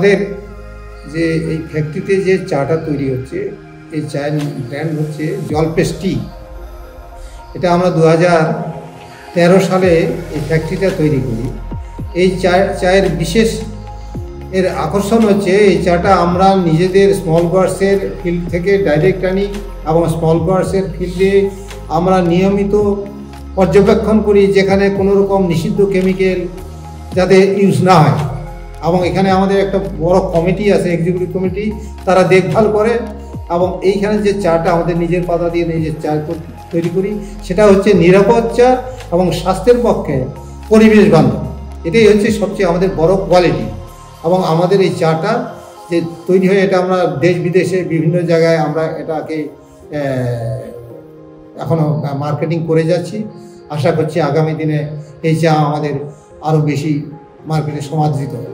আমাদের যে এই ফ্যাক্টরিতে যে চাটা তৈরি হচ্ছে, এই চায়ের ব্র্যান্ড হচ্ছে জলপেশ টি। এটা আমরা 2013 সালে এই ফ্যাক্টরিটা তৈরি করি। এই চায়ের বিশেষ এর আকর্ষণ হচ্ছে এই চাটা আমরা নিজেদের স্মল ব্রাওয়ার্সের ফিল্ড থেকে ডাইরেক্ট আনি এবং স্মল ব্রাওয়ার্সের ফিল্ডে আমরা নিয়মিত পর্যবেক্ষণ করি, যেখানে কোনো রকম নিষিদ্ধ কেমিক্যাল যাতে ইউজ না হয়। এবং এখানে আমাদের একটা বড় কমিটি আছে, এক্সিকিউটিভ কমিটি, তারা দেখভাল করে। এবং এইখানে যে চাটা আমাদের নিজের পাতা দিয়ে নিজের চা তৈরি করি, সেটা হচ্ছে নিরাপদ চা এবং স্বাস্থ্যের পক্ষে পরিবেশ বান্ধব। এটাই হচ্ছে সবচেয়ে আমাদের বড় কোয়ালিটি। এবং আমাদের এই চাটা যে তৈরি হয়, এটা আমরা দেশ বিদেশে বিভিন্ন জায়গায় আমরা এটাকে এখনও মার্কেটিং করে যাচ্ছি। আশা করছি আগামী দিনে এই চা আমাদের আরও বেশি মার্কেটে সমাদৃত হবে।